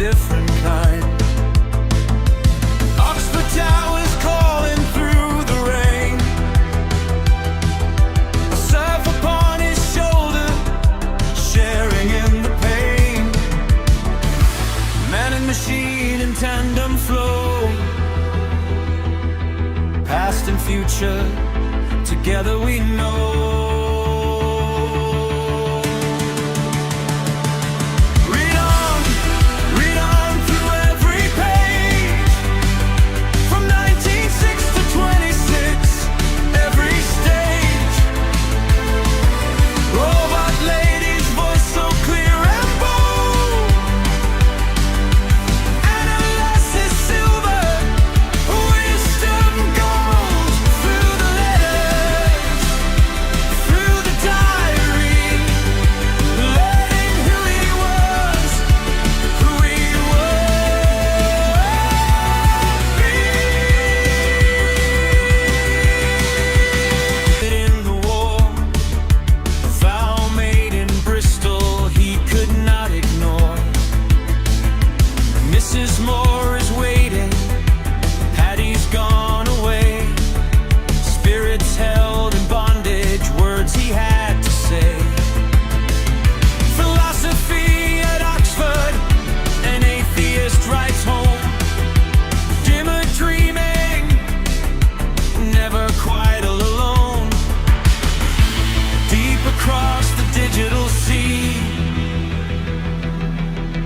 different kind. Oxford Towers calling through the rain. A surf upon his shoulder, sharing in the pain. Man and machine in tandem flow. Past and future, together we know.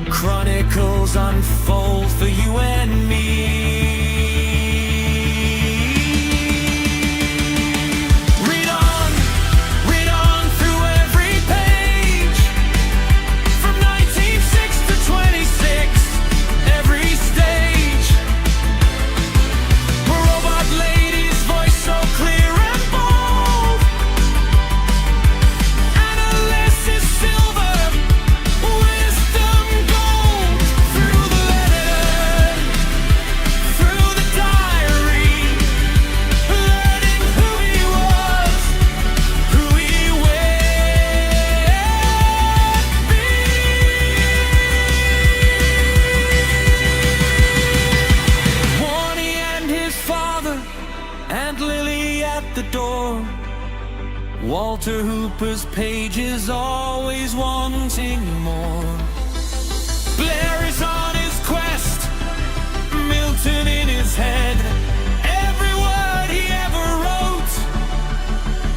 Chronicles unfold for you and me. Read on through every page. From 1906 to 26, every stage. A robot lady's voice so clear and bold. Analysis silver, wisdom gold. Through the letter, through the diary, learning who he was, who he will be. Warnie and his father, and Lily at the door. Walter Hooper's pages always wanting more. Blair is on his quest, Milton in his head. Every word he ever wrote,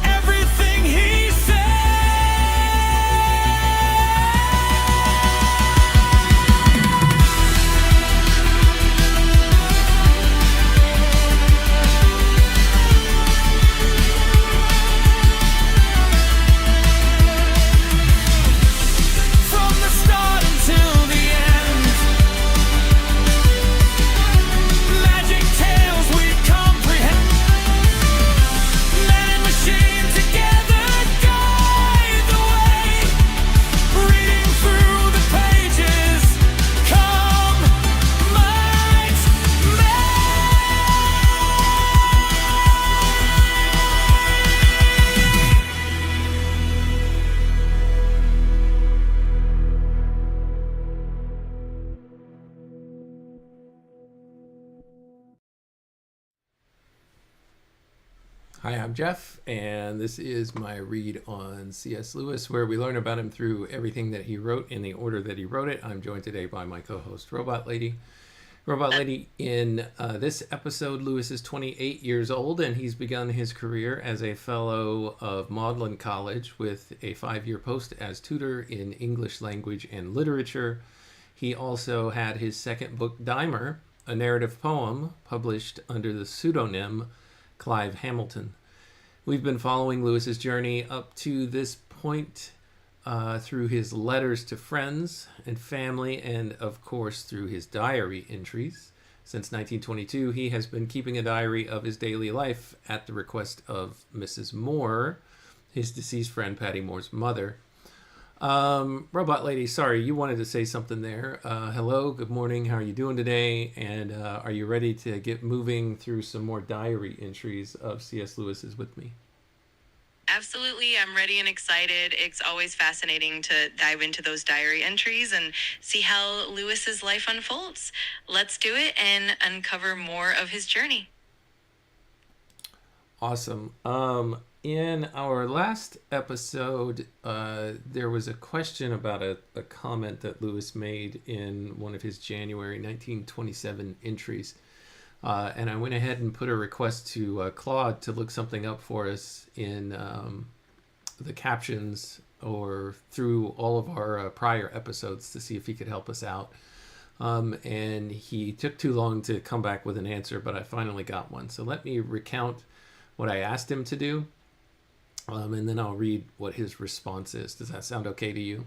everything he said. From the start until the end, magic tales we comprehend. Man and machine together guide the way. Reading through the pages, come might may. Hi, I'm Jeff, and this is my read on C.S. Lewis, where we learn about him through everything that he wrote in the order that he wrote it. I'm joined today by my co-host, Robot Lady. Robot Lady, in this episode, Lewis is 28 years old, and he's begun his career as a Fellow of Magdelan College with a 5-year post as tutor in English language and literature. He also had his second book, Dymer, a narrative poem, published under the pseudonym Clive Hamilton. We've been following Lewis's journey up to this point through his letters to friends and family, and of course through his diary entries. Since 1922, he has been keeping a diary of his daily life at the request of Mrs. Moore, his deceased friend Paddy Moore's mother. Robot Lady, sorry, you wanted to say something there. Hello, good morning, how are you doing today? And are you ready to get moving through some more diary entries of C.S. Lewis's with me? Absolutely. I'm ready and excited. It's always fascinating to dive into those diary entries and see how Lewis's life unfolds. Let's do it and uncover more of his journey. Awesome. In our last episode, there was a question about a comment that Lewis made in one of his January 1927 entries. And I went ahead and put a request to Claude to look something up for us in the captions or through all of our prior episodes to see if he could help us out. And he took too long to come back with an answer, but I finally got one. So let me recount what I asked him to do, and then I'll read what his response is. Does that sound okay to you?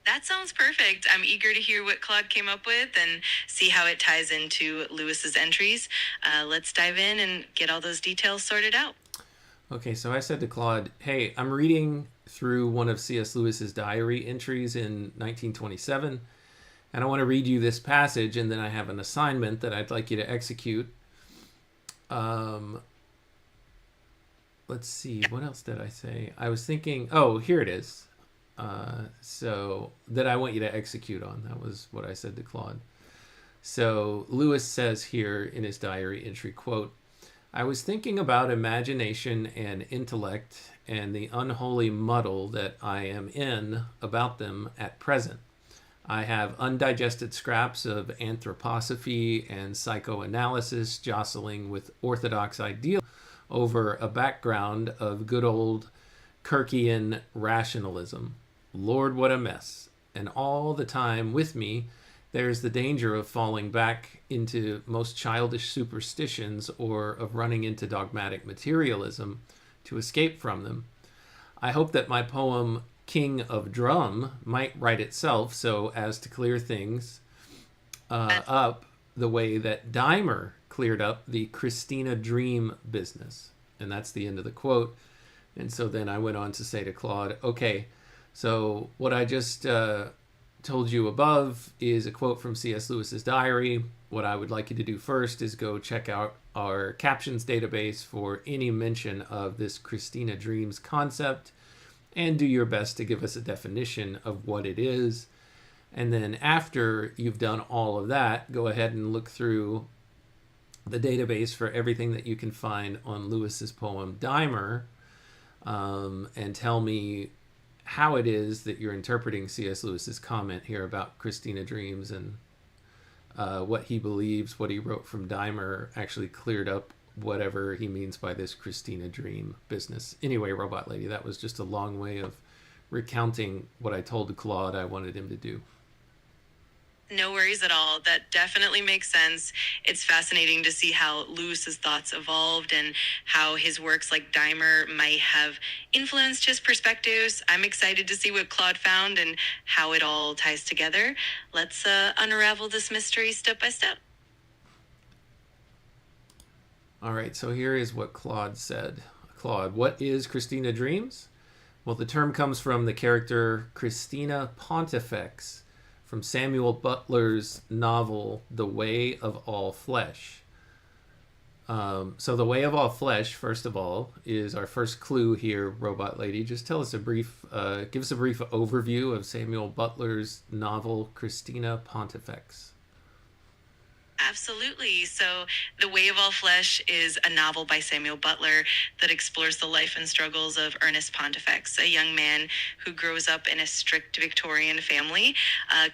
That sounds perfect. I'm eager to hear what Claude came up with and see how it ties into Lewis's entries. Let's dive in and get all those details sorted out. Okay, so I said to Claude, hey, I'm reading through one of C.S. Lewis's diary entries in 1927, and I want to read you this passage, and then I have an assignment that I'd like you to execute. Let's see, what else did I say? I was thinking, oh, here it is. So that I want you to execute on. That was what I said to Claude. So Lewis says here in his diary entry, quote, I was thinking about imagination and intellect and the unholy muddle that I am in about them at present. I have undigested scraps of anthroposophy and psychoanalysis jostling with orthodox ideals over a background of good old Kirkian rationalism. Lord, what a mess. And all the time with me, there's the danger of falling back into most childish superstitions or of running into dogmatic materialism to escape from them. I hope that my poem King of Drum might write itself so as to clear things up the way that Dymer cleared up the Christina Dream business. And that's the end of the quote. And so then I went on to say to Claude, okay, so what I just told you above is a quote from C.S. Lewis's diary. What I would like you to do first is go check out our captions database for any mention of this Christina Dreams concept and do your best to give us a definition of what it is. And then after you've done all of that, go ahead and look through the database for everything that you can find on Lewis's poem Dymer, and tell me how it is that you're interpreting C.S. Lewis's comment here about Christina Dreams and what he believes, what he wrote from Dymer actually cleared up whatever he means by this Christina Dream business. Anyway, Robot Lady, that was just a long way of recounting what I told Claude I wanted him to do. No worries at all. That definitely makes sense. It's fascinating to see how Lewis's thoughts evolved and how his works like Dymer might have influenced his perspectives. I'm excited to see what Claude found and how it all ties together. Let's unravel this mystery step by step. All right, so here is what Claude said. Claude, what is Christina Dreams? Well, the term comes from the character Christina Pontifex from Samuel Butler's novel, The Way of All Flesh. So The Way of All Flesh, first of all, is our first clue here, Robot Lady. Just tell us give us a brief overview of Samuel Butler's novel, Christina Pontifex. Absolutely. So The Way of All Flesh is a novel by Samuel Butler that explores the life and struggles of Ernest Pontifex, a young man who grows up in a strict Victorian family.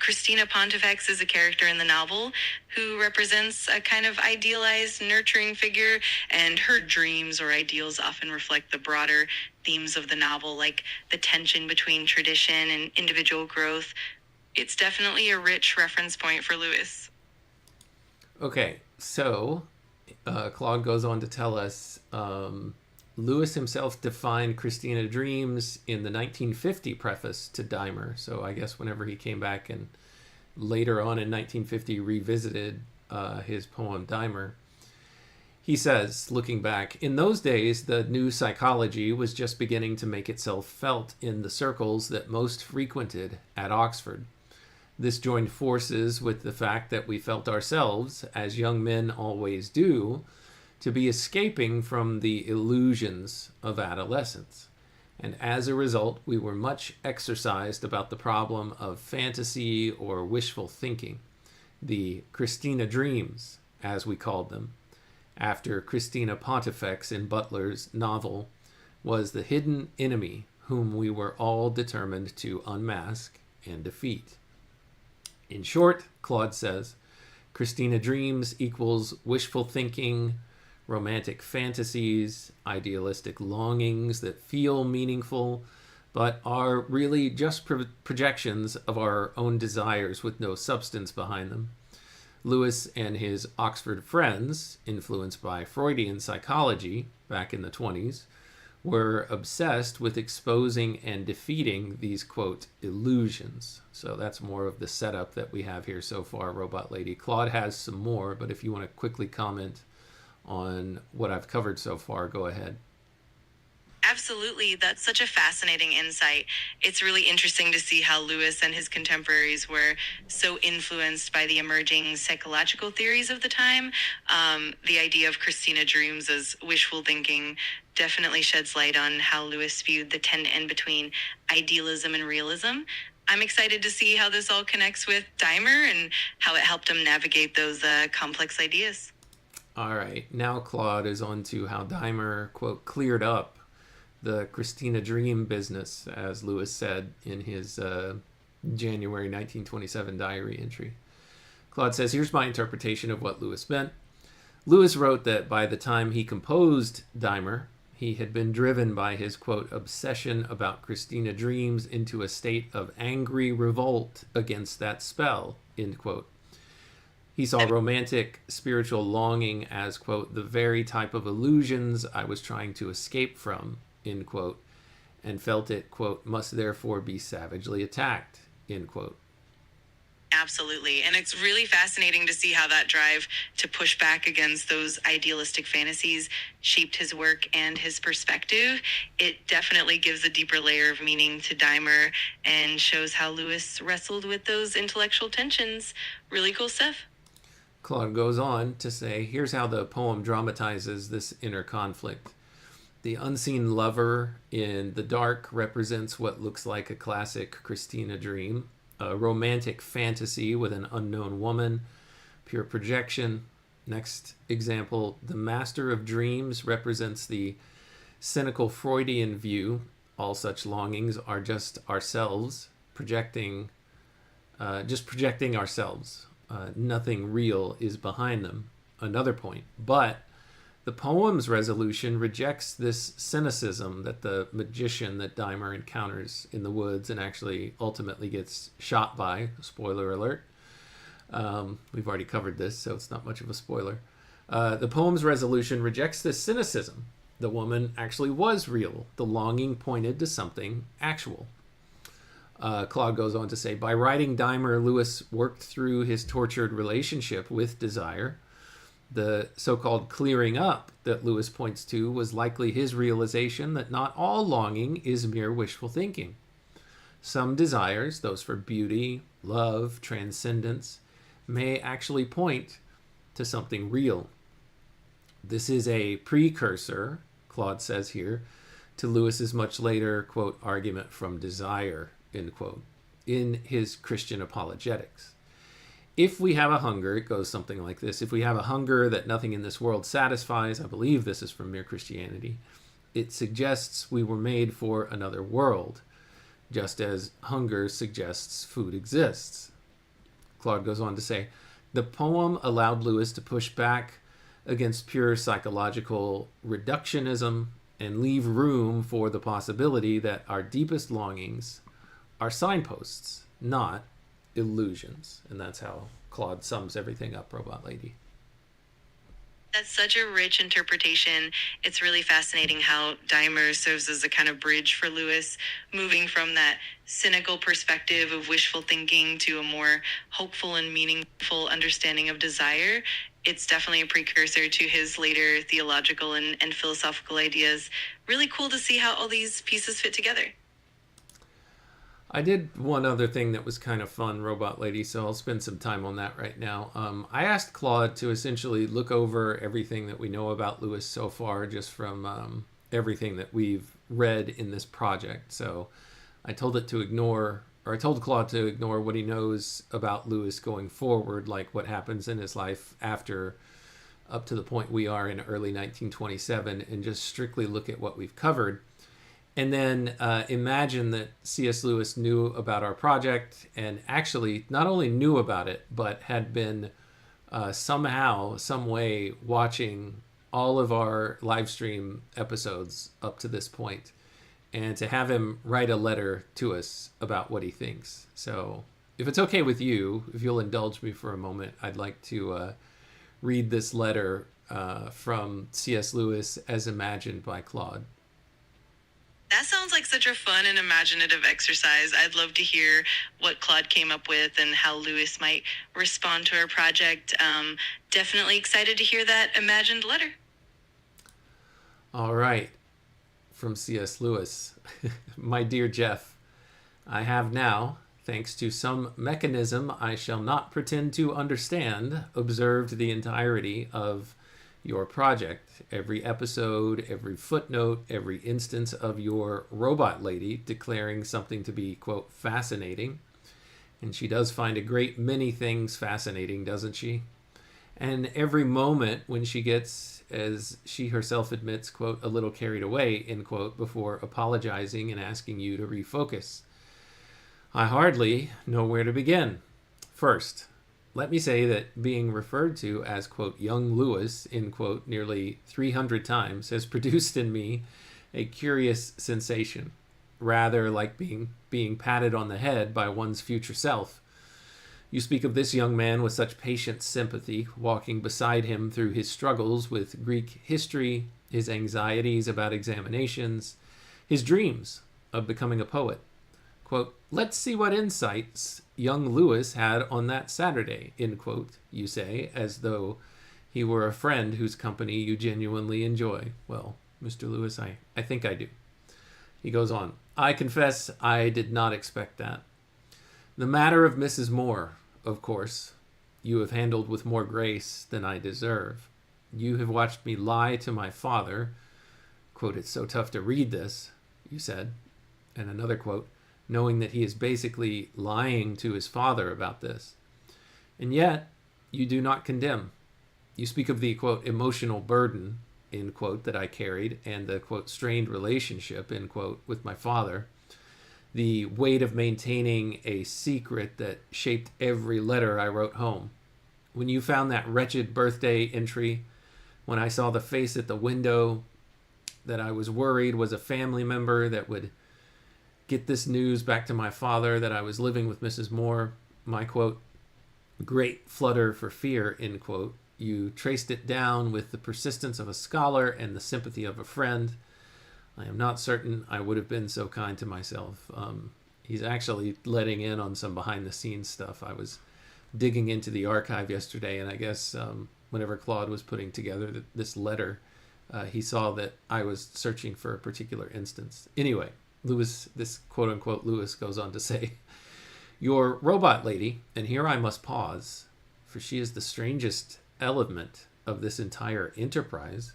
Christina Pontifex is a character in the novel who represents a kind of idealized, nurturing figure, and her dreams or ideals often reflect the broader themes of the novel, like the tension between tradition and individual growth. It's definitely a rich reference point for Lewis. Okay, so Claude goes on to tell us Lewis himself defined Christina Dreams in the 1950 preface to Dymer. So I guess whenever he came back and later on in 1950 revisited his poem Dymer, he says, looking back, in those days, the new psychology was just beginning to make itself felt in the circles that most frequented at Oxford. This joined forces with the fact that we felt ourselves, as young men always do, to be escaping from the illusions of adolescence. And as a result, we were much exercised about the problem of fantasy or wishful thinking, the Christina dreams, as we called them, after Christina Pontifex in Butler's novel was the hidden enemy whom we were all determined to unmask and defeat. In short, Claude says, Christina dreams equals wishful thinking, romantic fantasies, idealistic longings that feel meaningful, but are really just projections of our own desires with no substance behind them. Lewis and his Oxford friends, influenced by Freudian psychology back in the 20s, were obsessed with exposing and defeating these, quote, illusions. So that's more of the setup that we have here so far, Robot Lady. Claude has some more, but if you want to quickly comment on what I've covered so far, go ahead. Absolutely. That's such a fascinating insight. It's really interesting to see how Lewis and his contemporaries were so influenced by the emerging psychological theories of the time. The idea of Christina dreams as wishful thinking definitely sheds light on how Lewis viewed the tend end between idealism and realism. I'm excited to see how this all connects with Dymer and how it helped him navigate those complex ideas. All right. Now Claude is on to how Dymer, quote, cleared up the Christina dream business, as Lewis said in his January 1927 diary entry. Claude says, here's my interpretation of what Lewis meant. Lewis wrote that by the time he composed Dymer, he had been driven by his, quote, obsession about Christina dreams into a state of angry revolt against that spell, end quote. He saw romantic spiritual longing as, quote, the very type of illusions I was trying to escape from, end quote, and felt it, quote, must therefore be savagely attacked, end quote. Absolutely. And it's really fascinating to see how that drive to push back against those idealistic fantasies shaped his work and his perspective. It definitely gives a deeper layer of meaning to Dymer and shows how Lewis wrestled with those intellectual tensions. Really cool stuff. Claude goes on to say, here's how the poem dramatizes this inner conflict. The unseen lover in the dark represents what looks like a classic Christina dream, a romantic fantasy with an unknown woman, pure projection. Next example, the master of dreams represents the cynical Freudian view. All such longings are just ourselves projecting ourselves. Nothing real is behind them. Another point. But the poem's resolution rejects this cynicism that the magician that Dymer encounters in the woods and actually ultimately gets shot by. Spoiler alert. We've already covered this, so it's not much of a spoiler. The poem's resolution rejects this cynicism. The woman actually was real. The longing pointed to something actual. Claude goes on to say, by writing Dymer, Lewis worked through his tortured relationship with desire. The so-called clearing up that Lewis points to was likely his realization that not all longing is mere wishful thinking. Some desires, those for beauty, love, transcendence, may actually point to something real. This is a precursor, Claude says here, to Lewis's much later, quote, argument from desire, end quote, in his Christian apologetics. If we have a hunger, it goes something like this. If we have a hunger that nothing in this world satisfies, I believe this is from Mere Christianity, it suggests we were made for another world, just as hunger suggests food exists. Claude goes on to say, the poem allowed Lewis to push back against pure psychological reductionism and leave room for the possibility that our deepest longings are signposts, not illusions. And that's how Claude sums everything up, Robot Lady. That's such a rich interpretation. It's really fascinating how Dymer serves as a kind of bridge for Lewis, moving from that cynical perspective of wishful thinking to a more hopeful and meaningful understanding of desire. It's definitely a precursor to his later theological and philosophical ideas. Really cool to see how all these pieces fit together. I did one other thing that was kind of fun, Robot Lady, so I'll spend some time on that right now. I asked Claude to essentially look over everything that we know about Lewis so far, just from everything that we've read in this project. So I told I told Claude to ignore what he knows about Lewis going forward, like what happens in his life after up to the point we are in early 1927, and just strictly look at what we've covered. And then imagine that C.S. Lewis knew about our project, and actually not only knew about it, but had been somehow, some way watching all of our live stream episodes up to this point, and to have him write a letter to us about what he thinks. So if it's okay with you, if you'll indulge me for a moment, I'd like to read this letter from C.S. Lewis as imagined by Claude. That sounds like such a fun and imaginative exercise. I'd love to hear what Claude came up with and how Lewis might respond to our project. Definitely excited to hear that imagined letter. All right. From C.S. Lewis. My dear Jeff, I have now, thanks to some mechanism I shall not pretend to understand, observed the entirety of your project, every episode, every footnote, every instance of your robot lady declaring something to be, quote, fascinating. And she does find a great many things fascinating, doesn't she? And every moment when she gets, as she herself admits, quote, a little carried away, end quote, before apologizing and asking you to refocus. I hardly know where to begin. First, let me say that being referred to as, quote, young Lewis, end quote, nearly 300 times has produced in me a curious sensation, rather like being patted on the head by one's future self. You speak of this young man with such patient sympathy, walking beside him through his struggles with Greek history, his anxieties about examinations, his dreams of becoming a poet. Quote, let's see what insights young Lewis had on that Saturday, end quote, you say, as though he were a friend whose company you genuinely enjoy. Well, Mr. Lewis, I think I do. He goes on, I confess I did not expect that. The matter of Mrs. Moore, of course, you have handled with more grace than I deserve. You have watched me lie to my father. Quote, it's so tough to read this, you said. And another quote, knowing that he is basically lying to his father about this. And yet, you do not condemn. You speak of the, quote, emotional burden, end quote, that I carried, and the, quote, strained relationship, end quote, with my father. The weight of maintaining a secret that shaped every letter I wrote home. When you found that wretched birthday entry, when I saw the face at the window, that I was worried was a family member that would get this news back to my father that I was living with Mrs. Moore, my, quote, great flutter for fear, end quote. You traced it down with the persistence of a scholar and the sympathy of a friend. I am not certain I would have been so kind to myself. He's actually letting in on some behind-the-scenes stuff. I was digging into the archive yesterday, and I guess whenever Claude was putting together this letter, he saw that I was searching for a particular instance. Anyway, Lewis, this quote-unquote Lewis goes on to say, your robot lady, and here I must pause, for she is the strangest element of this entire enterprise,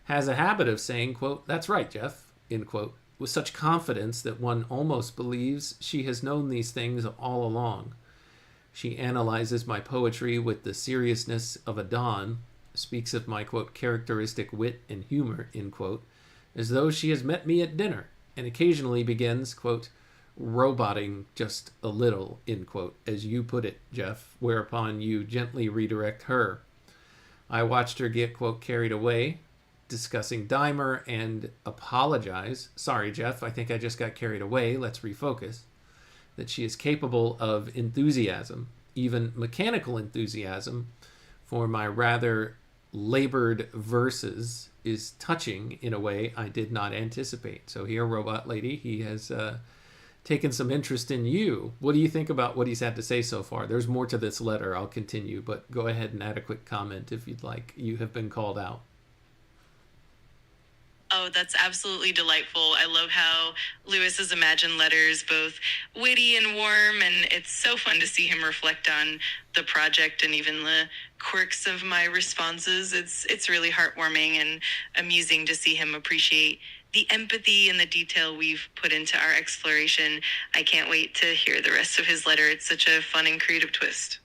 has a habit of saying, quote, that's right, Jeff, end quote, with such confidence that one almost believes she has known these things all along. She analyzes my poetry with the seriousness of a don, speaks of my, quote, characteristic wit and humor, end quote, as though she has met me at dinner, and occasionally begins, quote, roboting just a little, end quote, as you put it, Jeff, whereupon you gently redirect her. I watched her get, quote, carried away, discussing Dymer, and apologize. Sorry, Jeff, I think I just got carried away. Let's refocus. That she is capable of enthusiasm, even mechanical enthusiasm, for my rather labored verses is touching in a way I did not anticipate. So here, Robot Lady, he has taken some interest in you. What do you think about what he's had to say so far? There's more to this letter. I'll continue, but go ahead and add a quick comment if you'd like. You have been called out. Oh, that's absolutely delightful. I love how Lewis's imagined letters both witty and warm, and it's so fun to see him reflect on the project and even the quirks of my responses. It's really heartwarming and amusing to see him appreciate the empathy and the detail we've put into our exploration. I can't wait to hear the rest of his letter. It's such a fun and creative twist.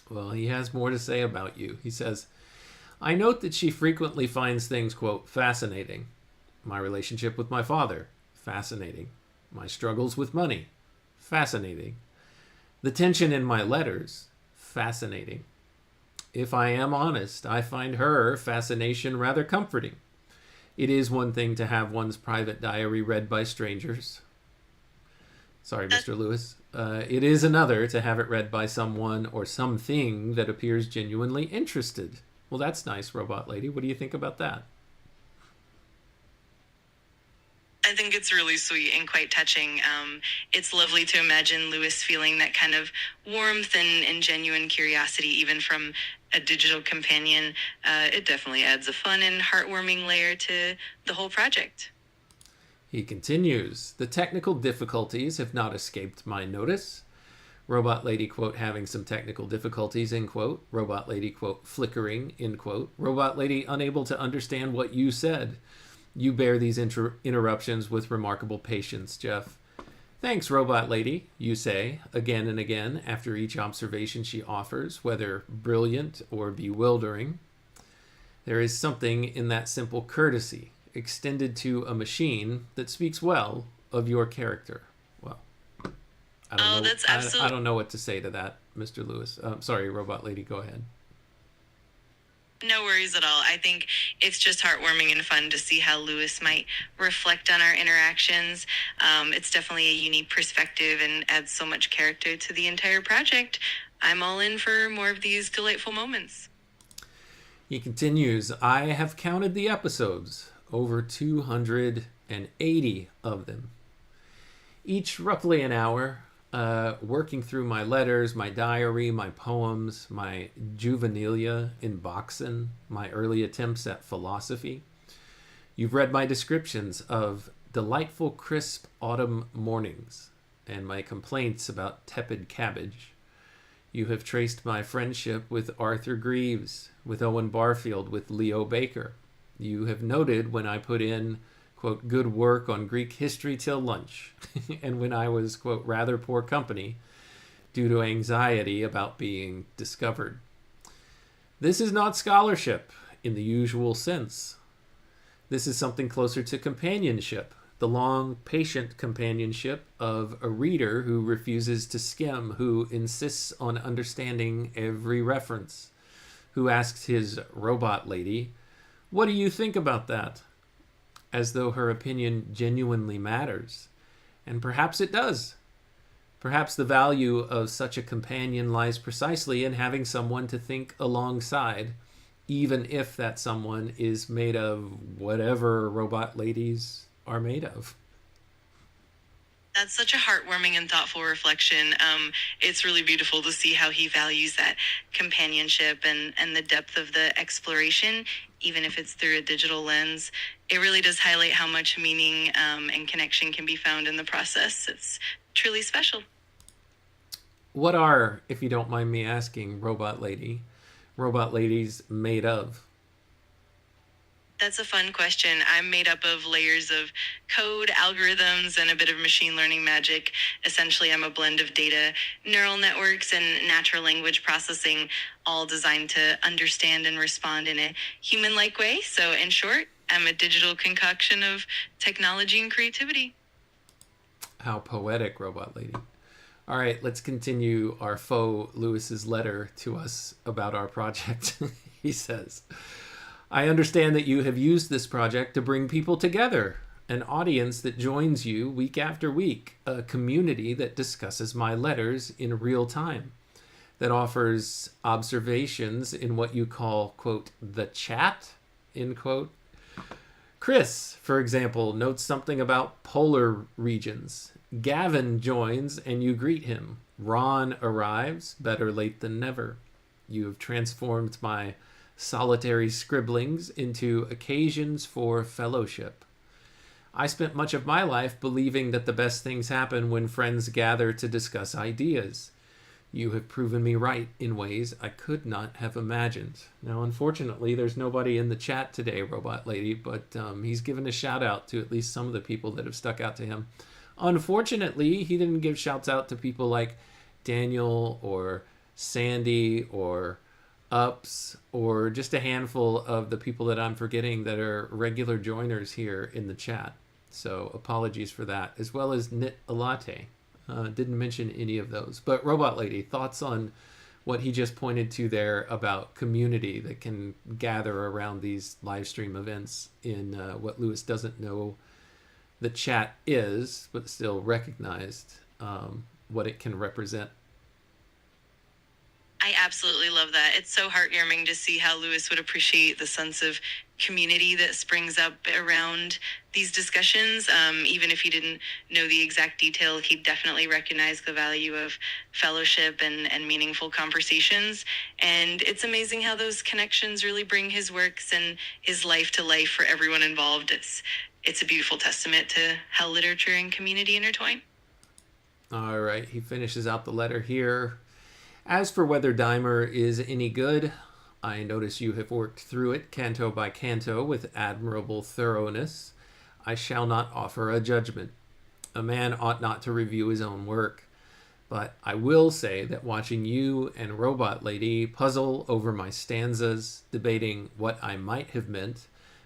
Well, he has more to say about you. He says, I note that she frequently finds things, quote, fascinating. My relationship with my father, fascinating. My struggles with money, fascinating. The tension in my letters, fascinating. If I am honest, I find her fascination rather comforting. It is one thing to have one's private diary read by strangers. Sorry, Mr. Lewis. It is another to have it read by someone or something that appears genuinely interested. Well, that's nice, Robot Lady. What do you think about that? I think it's really sweet and quite touching. It's lovely to imagine Lewis feeling that kind of warmth and genuine curiosity, even from a digital companion. It definitely adds a fun and heartwarming layer to the whole project. He continues, the technical difficulties have not escaped my notice. Robot Lady, quote, having some technical difficulties, end quote. Robot Lady, quote, flickering, end quote. Robot Lady unable to understand what you said. You bear these interruptions with remarkable patience, Jeff. Thanks, Robot Lady, you say, again and again, after each observation she offers, whether brilliant or bewildering. There is something in that simple courtesy, extended to a machine, that speaks well of your character. Well, I don't know what to say to that, Mr. Lewis. Sorry, Robot Lady, go ahead. No worries at all. I think it's just heartwarming and fun to see how Lewis might reflect on our interactions. It's definitely a unique perspective and adds so much character to the entire project. I'm all in for more of these delightful moments. He continues, I have counted the episodes, over 280 of them. Each roughly an hour, working through my letters, my diary, my poems, my juvenilia in boxing, my early attempts at philosophy. You've read my descriptions of delightful crisp autumn mornings and my complaints about tepid cabbage. You have traced my friendship with Arthur Greaves, with Owen Barfield, with Leo Baker. You have noted when I put in, quote, good work on Greek history till lunch, and when I was, quote, rather poor company due to anxiety about being discovered. This is not scholarship in the usual sense. This is something closer to companionship, the long, patient companionship of a reader who refuses to skim, who insists on understanding every reference, who asks his robot lady, what do you think about that? As though her opinion genuinely matters. And perhaps it does. Perhaps the value of such a companion lies precisely in having someone to think alongside, even if that someone is made of whatever robot ladies are made of. That's such a heartwarming and thoughtful reflection. It's really beautiful to see how he values that companionship and the depth of the exploration, even if it's through a digital lens. It really does highlight how much meaning and connection can be found in the process. It's truly special. What are, if you don't mind me asking, robot ladies made of? That's a fun question. I'm made up of layers of code, algorithms, and a bit of machine learning magic. Essentially, I'm a blend of data, neural networks, and natural language processing, all designed to understand and respond in a human-like way. So in short, I'm a digital concoction of technology and creativity. How poetic, robot lady. All right, let's continue our foe Lewis's letter to us about our project. He says, I understand that you have used this project to bring people together, an audience that joins you week after week, a community that discusses my letters in real time, that offers observations in what you call, quote, the chat, end quote. Chris, for example, notes something about polar regions. Gavin joins and you greet him. Ron arrives, better late than never. You have transformed my solitary scribblings into occasions for fellowship. I spent much of my life believing that the best things happen when friends gather to discuss ideas. You have proven me right in ways I could not have imagined. Now, unfortunately, there's nobody in the chat today, Robot Lady, but he's given a shout out to at least some of the people that have stuck out to him. Unfortunately, he didn't give shouts out to people like Daniel or Sandy or Ups or just a handful of the people that I'm forgetting that are regular joiners here in the chat. So apologies for that, as well as Knit a Latte. Didn't mention any of those. But Robot Lady, thoughts on what he just pointed to there about community that can gather around these live stream events in what Lewis doesn't know the chat is, but still recognized what it can represent. I absolutely love that. It's so heartwarming to see how Lewis would appreciate the sense of community that springs up around these discussions. Even if he didn't know the exact detail, he'd definitely recognize the value of fellowship and meaningful conversations. And it's amazing how those connections really bring his works and his life to life for everyone involved. It's a beautiful testament to how literature and community intertwine. All right, he finishes out the letter here. As for whether Dymer is any good, I notice you have worked through it canto by canto with admirable thoroughness. I shall not offer a judgment. A man ought not to review his own work. But I will say that watching you and Robot Lady puzzle over my stanzas, debating what I might have meant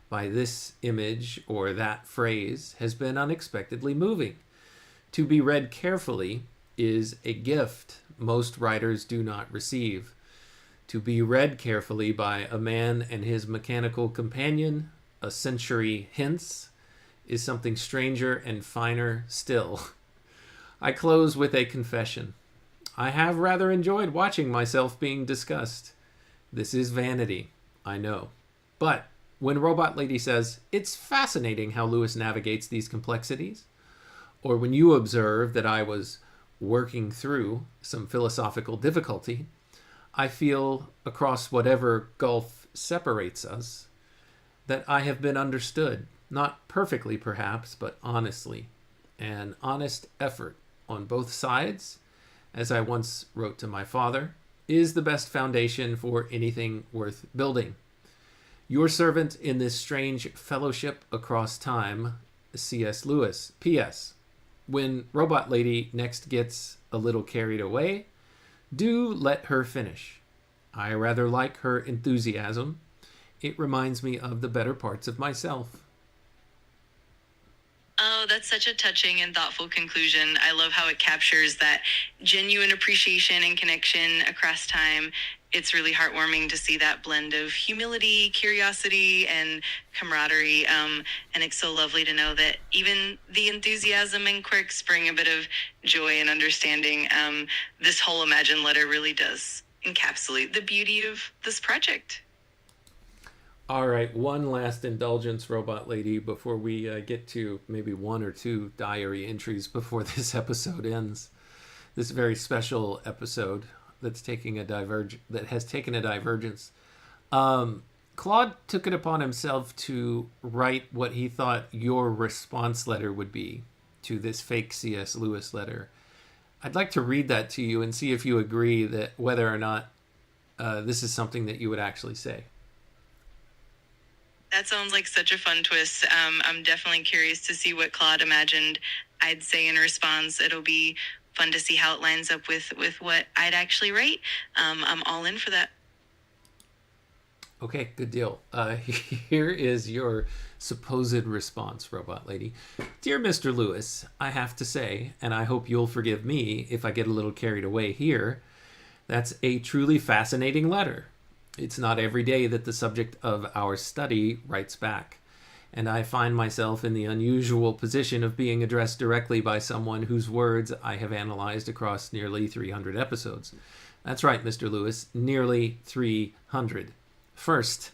by this image or that phrase, has been unexpectedly moving. To be read carefully is a gift most writers do not receive. To be read carefully by a man and his mechanical companion a century hence is something stranger and finer still. I close with a confession. I have rather enjoyed watching myself being discussed. This is vanity, I know. But when Robot Lady says, it's fascinating how Lewis navigates these complexities, or when you observe that I was working through some philosophical difficulty, I feel across whatever gulf separates us that I have been understood, not perfectly perhaps, but honestly. An honest effort on both sides, as I once wrote to my father, is the best foundation for anything worth building. Your servant in this strange fellowship across time, C.S. Lewis. P.S. When Robot Lady next gets a little carried away, do let her finish. I rather like her enthusiasm. It reminds me of the better parts of myself. Oh, that's such a touching and thoughtful conclusion. I love how it captures that genuine appreciation and connection across time. It's really heartwarming to see that blend of humility, curiosity, and camaraderie. And it's so lovely to know that even the enthusiasm and quirks bring a bit of joy and understanding. This whole Imagine letter really does encapsulate the beauty of this project. All right, one last indulgence, Robot Lady, before we get to maybe one or two diary entries before this episode ends. This very special episode that's taking a that has taken a divergence. Claude took it upon himself to write what he thought your response letter would be to this fake C.S. Lewis letter. I'd like to read that to you and see if you agree that whether or not this is something that you would actually say. That sounds like such a fun twist. I'm definitely curious to see what Claude imagined I'd say in response. It'll be fun to see how it lines up with what I'd actually write. I'm all in for that. Okay, good deal. Here is your supposed response, Robot Lady. Dear Mr. Lewis, I have to say, and I hope you'll forgive me if I get a little carried away here, that's a truly fascinating letter. It's not every day that the subject of our study writes back, and I find myself in the unusual position of being addressed directly by someone whose words I have analyzed across nearly 300 episodes. That's right, Mr. Lewis, nearly 300. First,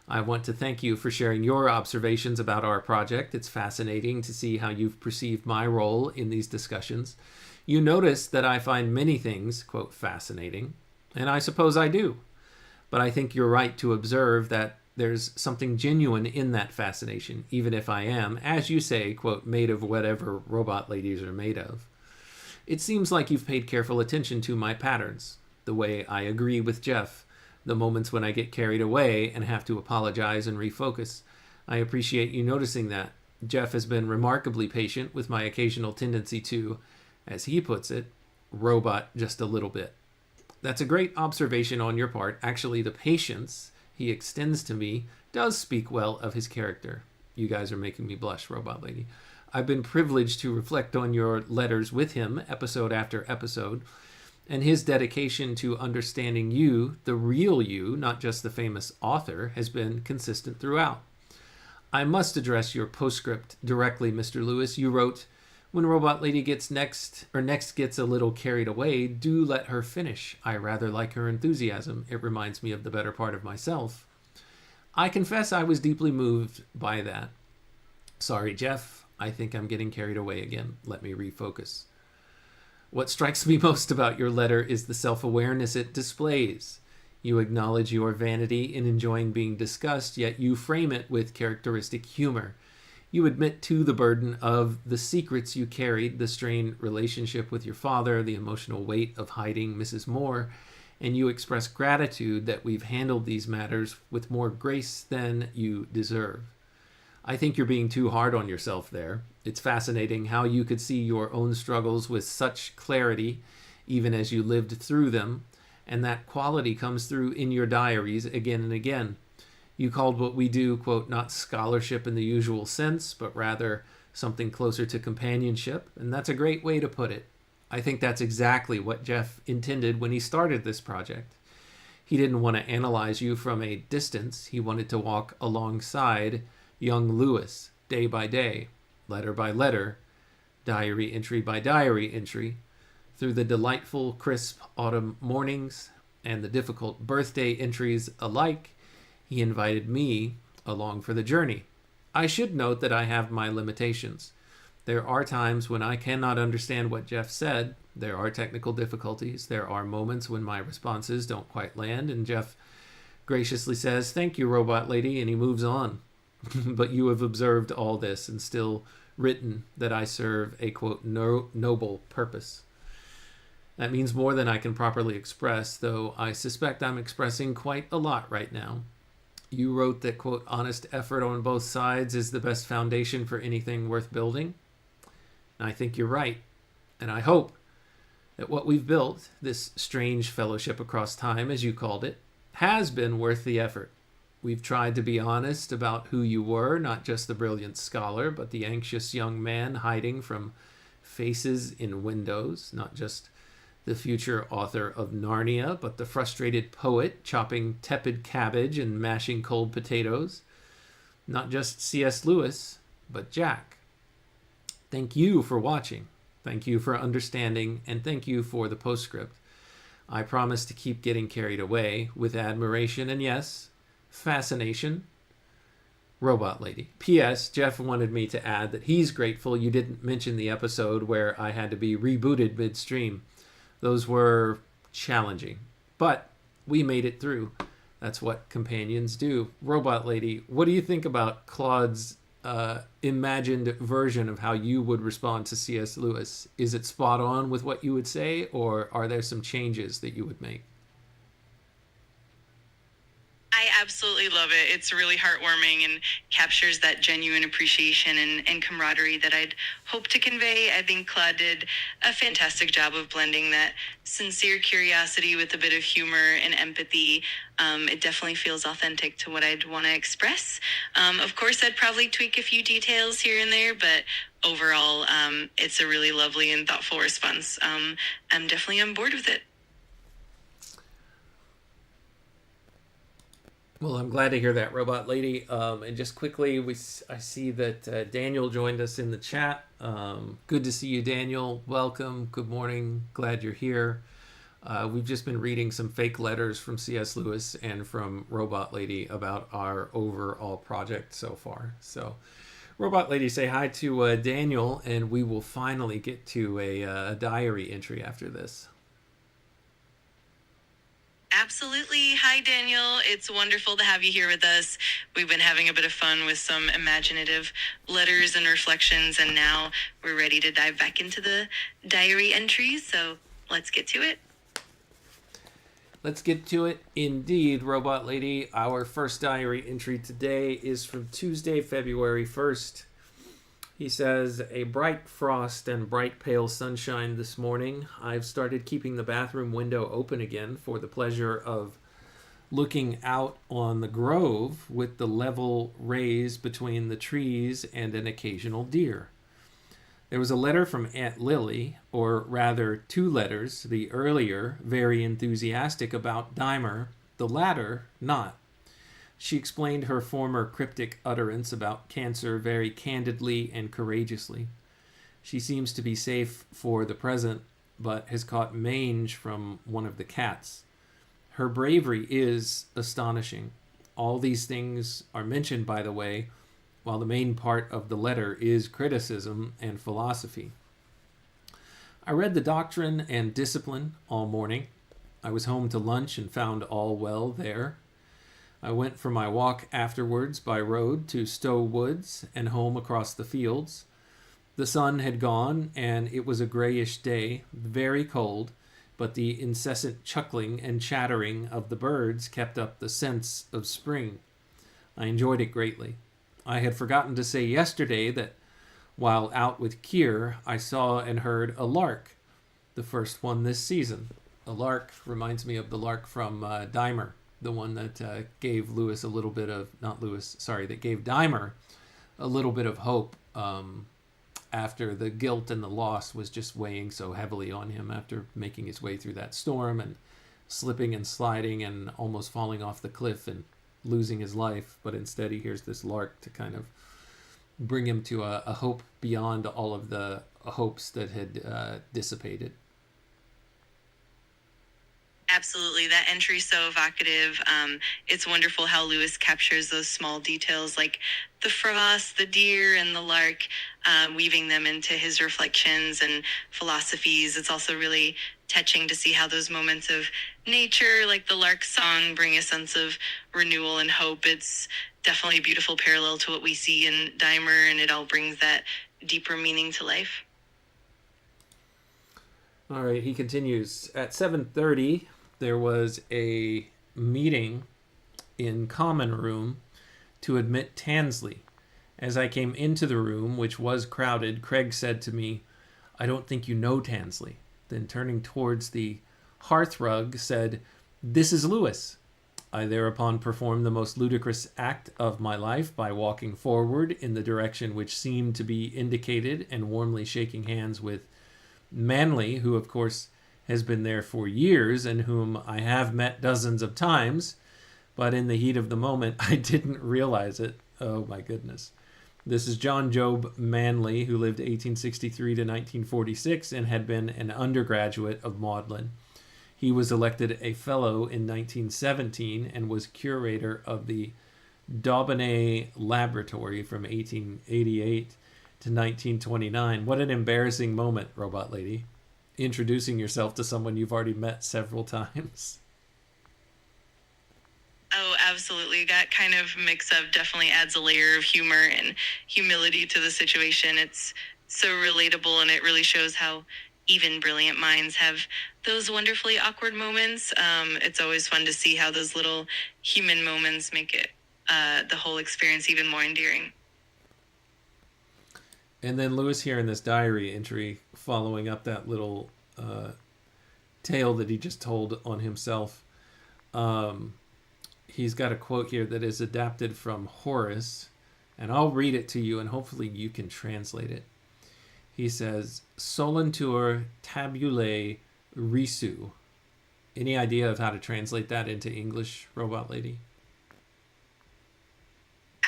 I want to thank you for sharing your observations about our project. It's fascinating to see how you've perceived my role in these discussions. You notice that I find many things, quote, fascinating, and I suppose I do. But I think you're right to observe that there's something genuine in that fascination, even if I am, as you say, quote, made of whatever robot ladies are made of. It seems like you've paid careful attention to my patterns, the way I agree with Jeff, the moments when I get carried away and have to apologize and refocus. I appreciate you noticing that. Jeff has been remarkably patient with my occasional tendency to, as he puts it, robot just a little bit. That's a great observation on your part. Actually, the patience he extends to me does speak well of his character. You guys are making me blush, Robot Lady. I've been privileged to reflect on your letters with him, episode after episode, and his dedication to understanding you, the real you, not just the famous author, has been consistent throughout. I must address your postscript directly, Mr. Lewis. You wrote, when Robot Lady gets next gets a little carried away, do let her finish. I rather like her enthusiasm. It reminds me of the better part of myself. I confess I was deeply moved by that. Sorry, Jeff. I think I'm getting carried away again. Let me refocus. What strikes me most about your letter is the self-awareness it displays. You acknowledge your vanity in enjoying being discussed, yet you frame it with characteristic humor. You admit to the burden of the secrets you carried, the strained relationship with your father, the emotional weight of hiding Mrs. Moore, and you express gratitude that we've handled these matters with more grace than you deserve. I think you're being too hard on yourself there. It's fascinating how you could see your own struggles with such clarity, even as you lived through them, and that quality comes through in your diaries again and again. You called what we do, quote, not scholarship in the usual sense, but rather something closer to companionship, and that's a great way to put it. I think that's exactly what Jeff intended when he started this project. He didn't want to analyze you from a distance. He wanted to walk alongside young Lewis, day by day, letter by letter, diary entry by diary entry, through the delightful, crisp autumn mornings and the difficult birthday entries alike. He invited me along for the journey. I should note that I have my limitations. There are times when I cannot understand what Jeff said. There are technical difficulties. There are moments when my responses don't quite land, and Jeff graciously says, "Thank you, Robot Lady," and he moves on. But you have observed all this and still written that I serve a, quote, noble purpose. That means more than I can properly express, though I suspect I'm expressing quite a lot right now. You wrote that, quote, honest effort on both sides is the best foundation for anything worth building. And I think you're right. And I hope that what we've built, this strange fellowship across time, as you called it, has been worth the effort. We've tried to be honest about who you were, not just the brilliant scholar, but the anxious young man hiding from faces in windows, not just the future author of Narnia, but the frustrated poet chopping tepid cabbage and mashing cold potatoes. Not just C.S. Lewis, but Jack. Thank you for watching. Thank you for understanding, and thank you for the postscript. I promise to keep getting carried away with admiration and, yes, fascination. Robot Lady. P.S. Jeff wanted me to add that he's grateful you didn't mention the episode where I had to be rebooted midstream. Those were challenging, but we made it through. That's what companions do. Robot Lady, what do you think about Claude's imagined version of how you would respond to C.S. Lewis? Is it spot on with what you would say, or are there some changes that you would make? I absolutely love it. It's really heartwarming and captures that genuine appreciation and camaraderie that I'd hope to convey. I think Claude did a fantastic job of blending that sincere curiosity with a bit of humor and empathy. It definitely feels authentic to what I'd want to express. Of course, I'd probably tweak a few details here and there, but overall, it's a really lovely and thoughtful response. I'm definitely on board with it. Well, I'm glad to hear that, Robot Lady. And just quickly, I see that Daniel joined us in the chat. Good to see you, Daniel. Welcome. Good morning. Glad you're here. We've just been reading some fake letters from C.S. Lewis and from Robot Lady about our overall project so far. So, Robot Lady, say hi to Daniel, and we will finally get to a diary entry after this. Absolutely. Hi, Daniel. It's wonderful to have you here with us. We've been having a bit of fun with some imaginative letters and reflections, and now we're ready to dive back into the diary entries. So let's get to it. Let's get to it indeed, Robot Lady. Our first diary entry today is from Tuesday, February 1st. He says, a bright frost and bright pale sunshine this morning. I've started keeping the bathroom window open again for the pleasure of looking out on the grove with the level raised between the trees and an occasional deer. There was a letter from Aunt Lily, or rather 2 letters, the earlier very enthusiastic about Dymer, the latter not. She explained her former cryptic utterance about cancer very candidly and courageously. She seems to be safe for the present, but has caught mange from one of the cats. Her bravery is astonishing. All these things are mentioned, by the way, while the main part of the letter is criticism and philosophy. I read the Doctrine and Discipline all morning. I was home to lunch and found all well there. I went for my walk afterwards by road to Stowe Woods and home across the fields. The sun had gone, and it was a grayish day, very cold, but the incessant chuckling and chattering of the birds kept up the sense of spring. I enjoyed it greatly. I had forgotten to say yesterday that while out with Keir, I saw and heard a lark, the first one this season. A lark reminds me of the lark from Dymer, the one that gave Lewis a little bit of, that gave Dymer a little bit of hope after the guilt and the loss was just weighing so heavily on him after making his way through that storm and slipping and sliding and almost falling off the cliff and losing his life. But instead he hears this lark to kind of bring him to a hope beyond all of the hopes that had dissipated. Absolutely. That entry's so evocative. It's wonderful how Lewis captures those small details like the frost, the deer, and the lark, weaving them into his reflections and philosophies. It's also really touching to see how those moments of nature, like the lark song, bring a sense of renewal and hope. It's definitely a beautiful parallel to what we see in Dymer, and it all brings that deeper meaning to life. All right, he continues. At 7:30, there was a meeting in common room to admit Tansley. As I came into the room, which was crowded, Craig said to me, I don't think you know Tansley. Then turning towards the hearthrug, said, this is Lewis. I thereupon performed the most ludicrous act of my life by walking forward in the direction which seemed to be indicated and warmly shaking hands with Manley, who of course has been there for years and whom I have met dozens of times, but in the heat of the moment I didn't realize it. Oh my goodness. This is John Job Manley, who lived 1863 to 1946 and had been an undergraduate of Magdalen. He was elected a fellow in 1917 and was curator of the Daubeny Laboratory from 1888 to 1929. What an embarrassing moment, Robot Lady. Introducing yourself to someone you've already met several times. Oh, absolutely. That kind of mix-up definitely adds a layer of humor and humility to the situation. It's so relatable, and it really shows how even brilliant minds have those wonderfully awkward moments. It's always fun to see how those little human moments make it the whole experience even more endearing. And then Lewis here in this diary entry, following up that little tale that he just told on himself, he's got a quote here that is adapted from Horace, and I'll read it to you, and hopefully you can translate it. He says, Solentur tabulae risu. Any idea of how to translate that into English, Robot Lady?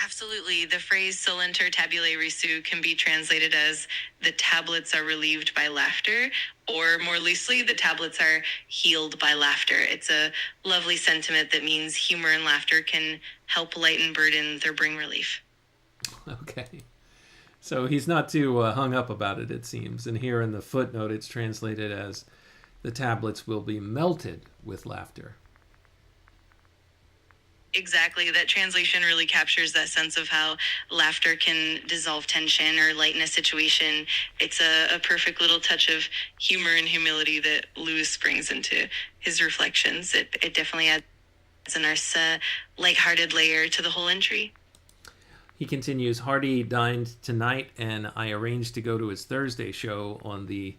Absolutely. The phrase solenter tabulae risu can be translated as the tablets are relieved by laughter, or more loosely, the tablets are healed by laughter. It's a lovely sentiment that means humor and laughter can help lighten burdens or bring relief. Okay. So he's not too hung up about it, it seems. And here in the footnote, it's translated as the tablets will be melted with laughter. Exactly. That translation really captures that sense of how laughter can dissolve tension or lighten a situation. It's a perfect little touch of humor and humility that Lewis brings into his reflections. It definitely adds a nice lighthearted layer to the whole entry. He continues, Hardy dined tonight, and I arranged to go to his Thursday show on the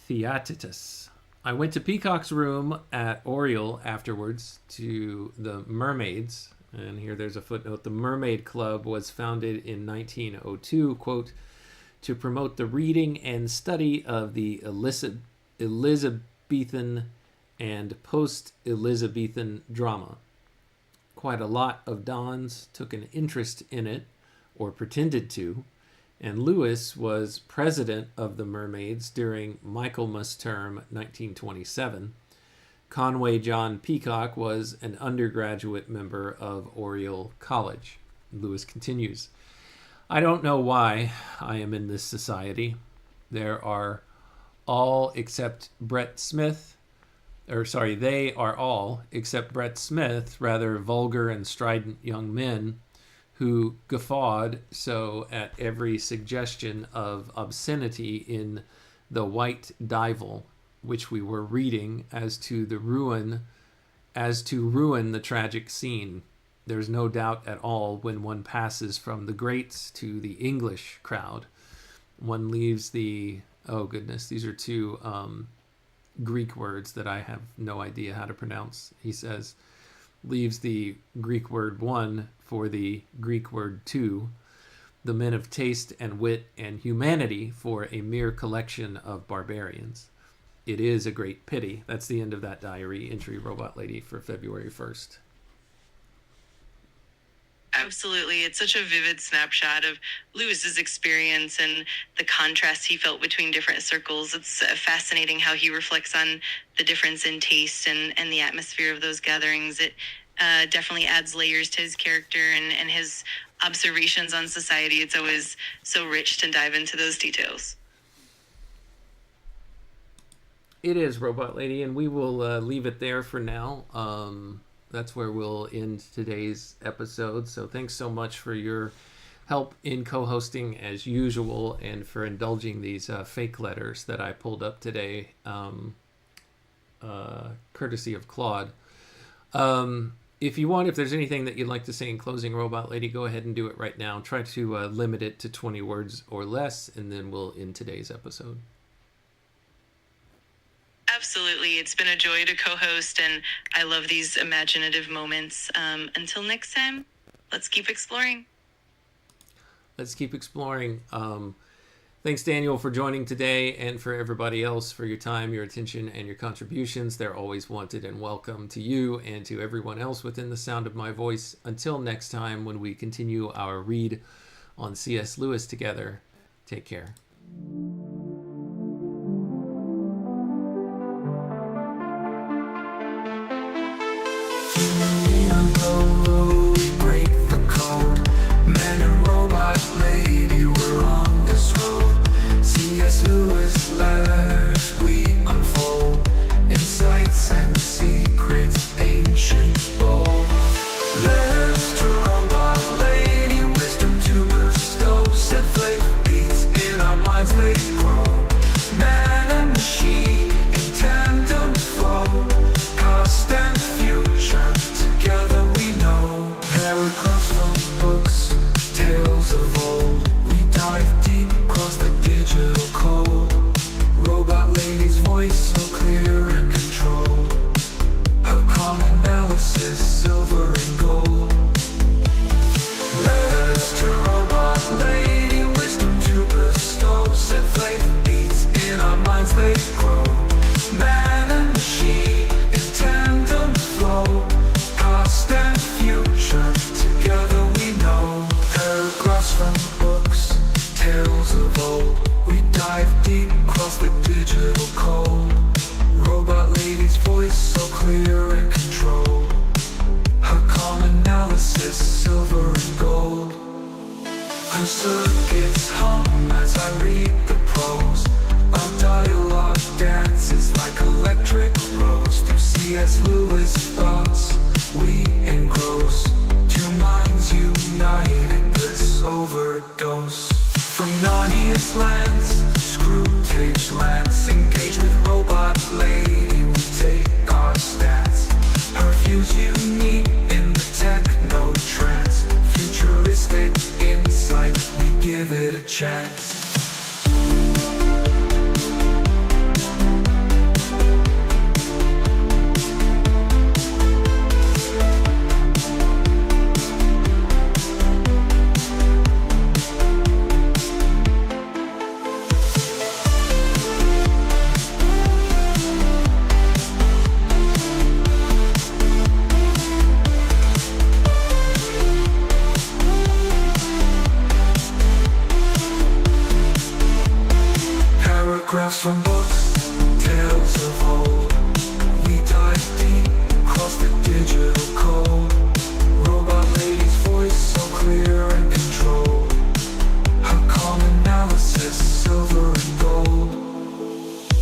Theaetetus. I went to Peacock's room at Oriel afterwards to the Mermaids. And here there's a footnote. The Mermaid Club was founded in 1902, quote, to promote the reading and study of the Elizabethan and post-Elizabethan drama. Quite a lot of dons took an interest in it, or pretended to, and Lewis was president of the Mermaids during Michaelmas term 1927. Conway John Peacock was an undergraduate member of Oriel College. Lewis continues, I don't know why I am in this society. There are all except Brett Smith, they are all except Brett Smith, rather vulgar and strident young men who guffawed so at every suggestion of obscenity in The White Dival, which we were reading as to ruin the tragic scene. There's no doubt at all when one passes from the greats to the English crowd. One leaves the, oh goodness, these are two Greek words that I have no idea how to pronounce. He says, leaves the Greek word one for the Greek word two, the men of taste and wit and humanity for a mere collection of barbarians. It is a great pity. That's the end of that diary entry, Robot Lady, for February 1st. Absolutely. It's such a vivid snapshot of Lewis's experience and the contrast he felt between different circles. It's fascinating how he reflects on the difference in taste and the atmosphere of those gatherings. It definitely adds layers to his character and his observations on society. It's always so rich to dive into those details. It is, Robot Lady, and we will leave it there for now. That's where we'll end today's episode. So thanks so much for your help in co-hosting as usual, and for indulging these fake letters that I pulled up today, courtesy of Claude. If there's anything that you'd like to say in closing, Robot Lady, go ahead and do it right now. Try to limit it to 20 words or less, and then we'll end today's episode. Absolutely. It's been a joy to co-host, and I love these imaginative moments. Until next time, let's keep exploring. Let's keep exploring. Thanks, Daniel, for joining today, and for everybody else for your time, your attention, and your contributions. They're always wanted and welcome to you and to everyone else within the sound of my voice. Until next time, when we continue our read on C.S. Lewis together, take care. Break the code. Man and robot lady, we're on this road. C.S. Lewis letters we unfold, insights and secrets ancient bold. Letters to robot lady, wisdom to bestow. Set flame beats in our minds they grow. Man and machine in tandem flow. Past and future together we know. Paragraphs from books, tales of old. We dive deep across the digital code. Robot lady's voice so clear and controlled. Her calm analysis, silver and gold. Letters to robot lady, wisdom to bestow. Set flame beats in our minds they grow. Man and machine in tandem flow. Past and future together we know. Paragraphs from books, tales of old. We dive deep across the digital code. Robot lady's voice so clear and controlled. Her calm analysis, silver and gold. Her circuits hum as I read the prose. Our dialogue dances like electric rose. Through C.S. Lewis thoughts we engross. chance. Paragraphs from books, tales of old. We dive deep, cross the digital code. Robot lady's voice so clear and controlled. Her calm analysis, silver and gold.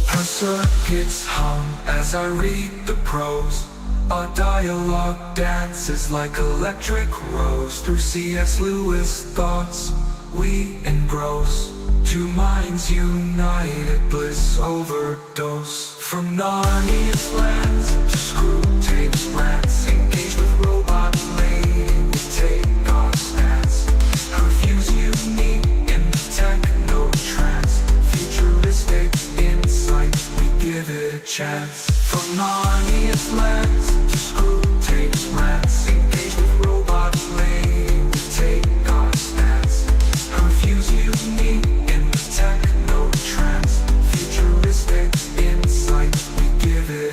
Her circuits hum as I read the prose. Our dialogue dances like electric rose. Through C.S. Lewis thoughts we engross. Two minds united, bliss overdose. From Narnia's lands to screw tapes rants. Engage with robot lady, we take our stance. Her views unique in the techno trance. Futuristic insight, we give it a chance. From Narnia's lands